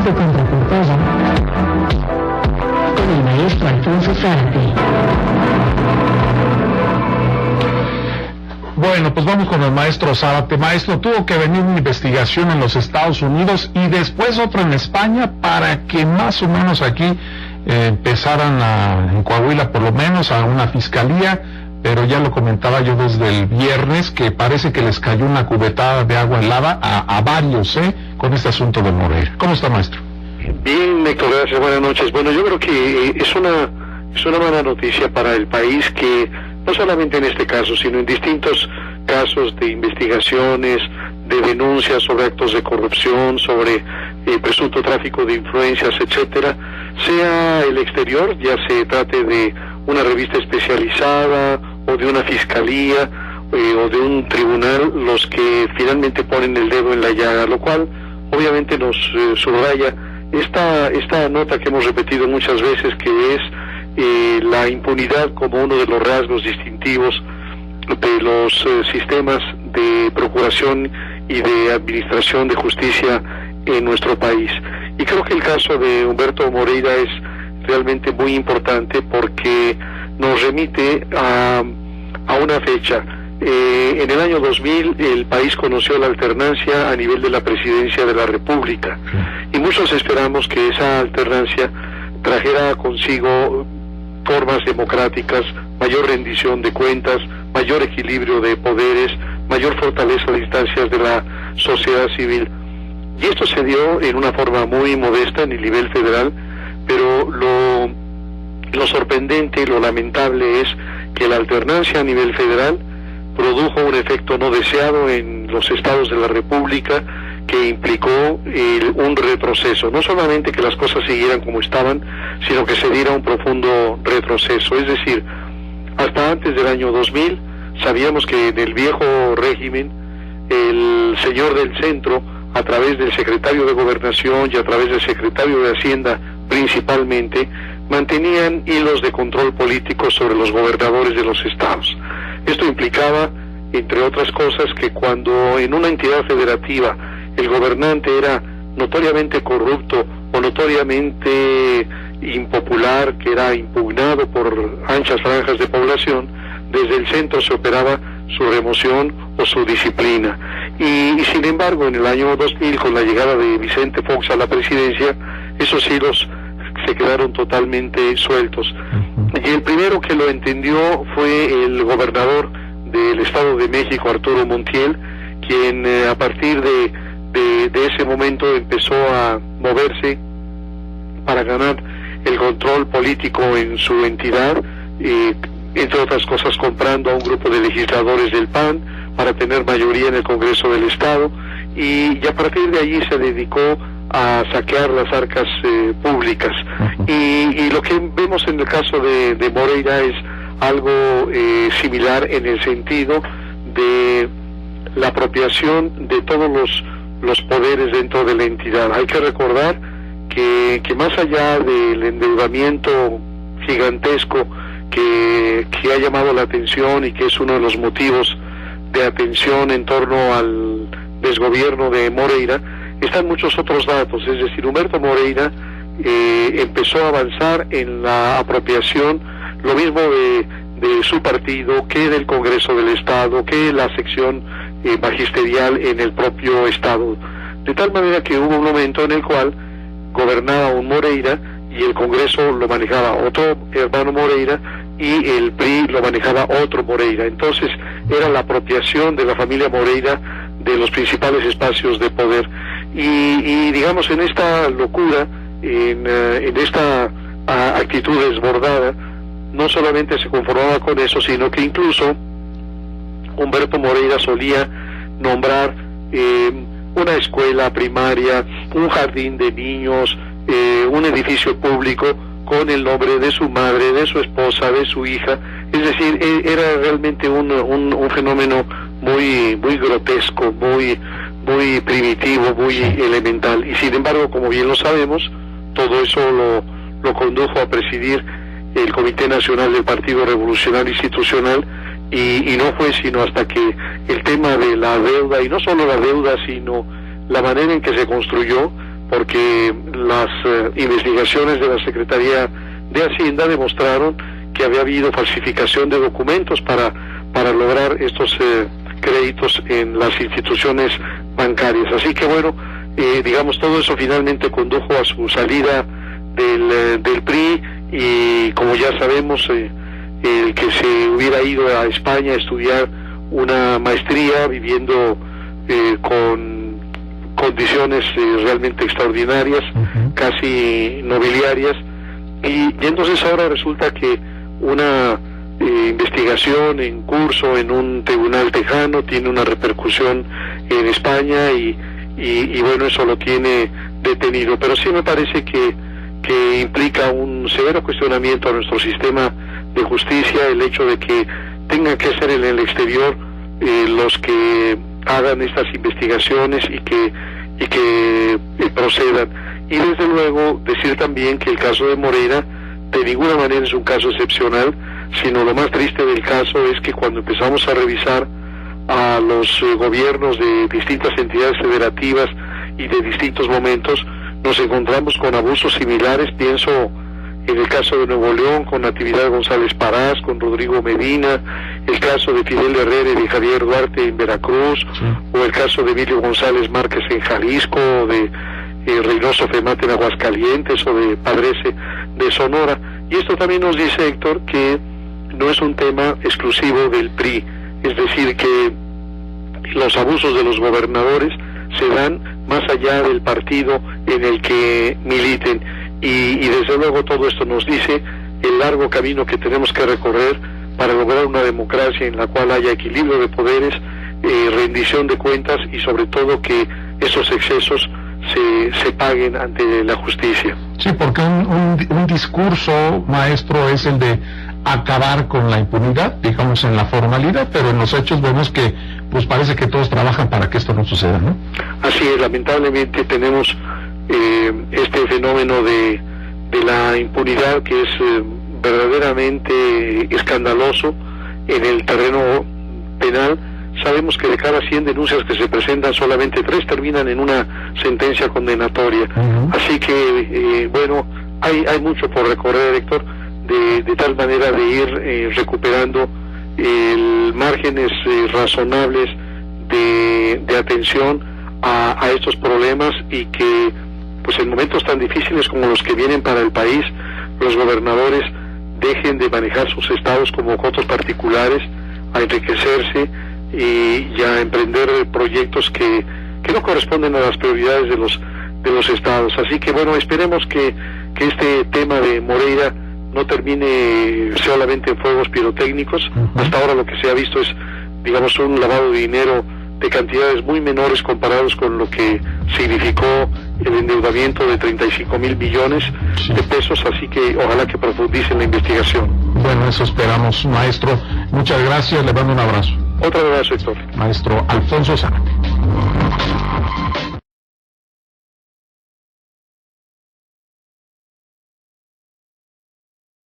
México Contraportada con el maestro Alfonso Zárate. Bueno, pues vamos con el maestro Zárate. Maestro, tuvo que venir una investigación en los Estados Unidos y después otra en España para que más o menos aquí empezaran en Coahuila por lo menos a una fiscalía, pero ya lo comentaba yo desde el viernes que parece que les cayó una cubetada de agua helada a varios, con este asunto de Moreira. ¿Cómo está, maestro? Bien, Héctor, gracias, buenas noches. Bueno, yo creo que es una buena noticia para el país que, no solamente en este caso, sino en distintos casos de investigaciones, de denuncias sobre actos de corrupción, sobre presunto tráfico de influencias, etcétera, sea el exterior, ya se trate de una revista especializada o de una fiscalía o de un tribunal, los que finalmente ponen el dedo en la llaga, lo cual obviamente nos subraya esta nota que hemos repetido muchas veces, que es la impunidad como uno de los rasgos distintivos de los sistemas de procuración y de administración de justicia en nuestro país. Y creo que el caso de Humberto Moreira es realmente muy importante porque nos remite a una fecha. En el año 2000 el país conoció la alternancia a nivel de la presidencia de la República y muchos esperamos que esa alternancia trajera consigo formas democráticas, mayor rendición de cuentas, mayor equilibrio de poderes, mayor fortaleza de instancias de la sociedad civil. Y esto se dio en una forma muy modesta en el nivel federal, pero lo sorprendente y lo lamentable es que la alternancia a nivel federal produjo un efecto no deseado en los estados de la República que implicó un retroceso, no solamente que las cosas siguieran como estaban, sino que se diera un profundo retroceso. Es decir, hasta antes del año 2000 sabíamos que en el viejo régimen el señor del centro, a través del secretario de Gobernación y a través del secretario de Hacienda principalmente, mantenían hilos de control político sobre los gobernadores de los estados. Esto implicaba, entre otras cosas, que cuando en una entidad federativa el gobernante era notoriamente corrupto o notoriamente impopular, que era impugnado por anchas franjas de población, desde el centro se operaba su remoción o su disciplina. Y sin embargo, en el año 2000, con la llegada de Vicente Fox a la presidencia, esos hilos se quedaron totalmente sueltos. Y el primero que lo entendió fue el gobernador del Estado de México, Arturo Montiel, quien a partir de ese momento empezó a moverse para ganar el control político en su entidad, entre otras cosas comprando a un grupo de legisladores del PAN para tener mayoría en el Congreso del Estado, y a partir de allí se dedicó a saquear las arcas públicas. Y lo que vemos en el caso de Moreira es algo similar en el sentido de la apropiación de todos los poderes dentro de la entidad. Hay que recordar que más allá del endeudamiento gigantesco que ha llamado la atención y que es uno de los motivos de atención en torno al desgobierno de Moreira, están muchos otros datos. Es decir, Humberto Moreira empezó a avanzar en la apropiación, lo mismo de su partido, que del Congreso del Estado, que la sección magisterial en el propio Estado, de tal manera que hubo un momento en el cual gobernaba un Moreira y el Congreso lo manejaba otro hermano Moreira y el PRI lo manejaba otro Moreira. Entonces era la apropiación de la familia Moreira de los principales espacios de poder. Y digamos, en esta locura, en esta actitud desbordada, no solamente se conformaba con eso, sino que incluso Humberto Moreira solía nombrar una escuela primaria, un jardín de niños, un edificio público con el nombre de su madre, de su esposa, de su hija. Es decir, era realmente un fenómeno muy grotesco, muy primitivo, muy elemental. Y sin embargo, como bien lo sabemos, todo eso lo condujo a presidir el Comité Nacional del Partido Revolucionario Institucional, y no fue sino hasta que el tema de la deuda, y no solo la deuda, sino la manera en que se construyó, porque las investigaciones de la Secretaría de Hacienda demostraron que había habido falsificación de documentos para lograr estos créditos en las instituciones bancarias. Así que bueno, digamos, todo eso finalmente condujo a su salida del PRI, y como ya sabemos, el que se hubiera ido a España a estudiar una maestría viviendo con condiciones realmente extraordinarias, casi nobiliarias, y entonces ahora resulta que una investigación en curso en un tribunal tejano tiene una repercusión en España, y bueno, eso lo tiene detenido. Pero sí me parece que implica un severo cuestionamiento a nuestro sistema de justicia el hecho de que tengan que ser en el exterior los que hagan estas investigaciones y que procedan. Y desde luego decir también que el caso de Moreira de ninguna manera es un caso excepcional, sino lo más triste del caso es que cuando empezamos a revisar a los gobiernos de distintas entidades federativas y de distintos momentos, nos encontramos con abusos similares. Pienso en el caso de Nuevo León con Natividad González Parás, con Rodrigo Medina, el caso de Fidel Herrera y de Javier Duarte en Veracruz, o el caso de Emilio González Márquez en Jalisco, o de Reynoso Femate en Aguascalientes, o de Padrece de Sonora. Y esto también nos dice, Héctor, que no es un tema exclusivo del PRI, es decir, que los abusos de los gobernadores se dan más allá del partido en el que militen, y desde luego todo esto nos dice el largo camino que tenemos que recorrer para lograr una democracia en la cual haya equilibrio de poderes, rendición de cuentas, y sobre todo que esos excesos se paguen ante la justicia. Sí, porque un discurso, maestro, es el de acabar con la impunidad, digamos, en la formalidad, pero en los hechos vemos que pues parece que todos trabajan para que esto no suceda, ¿no? Así es, lamentablemente tenemos este fenómeno de la impunidad que es verdaderamente escandaloso en el terreno penal. Sabemos que de cada 100 denuncias que se presentan, solamente 3 terminan en una sentencia condenatoria. Así que, bueno, hay mucho por recorrer, Héctor, de tal manera de ir recuperando márgenes razonables de atención a estos problemas, y que, pues en momentos tan difíciles como los que vienen para el país, los gobernadores dejen de manejar sus estados como cotos particulares, a enriquecerse y a emprender proyectos que no corresponden a las prioridades de los estados. Así que bueno, esperemos que este tema de Moreira no termine solamente en fuegos pirotécnicos. Hasta ahora lo que se ha visto es, digamos, un lavado de dinero de cantidades muy menores comparados con lo que significó el endeudamiento de 35,000 millones de pesos, así que ojalá que profundicen la investigación. Bueno, eso esperamos, maestro. Muchas gracias, le mando un abrazo. Otro abrazo, Héctor. Maestro Alfonso Zárate.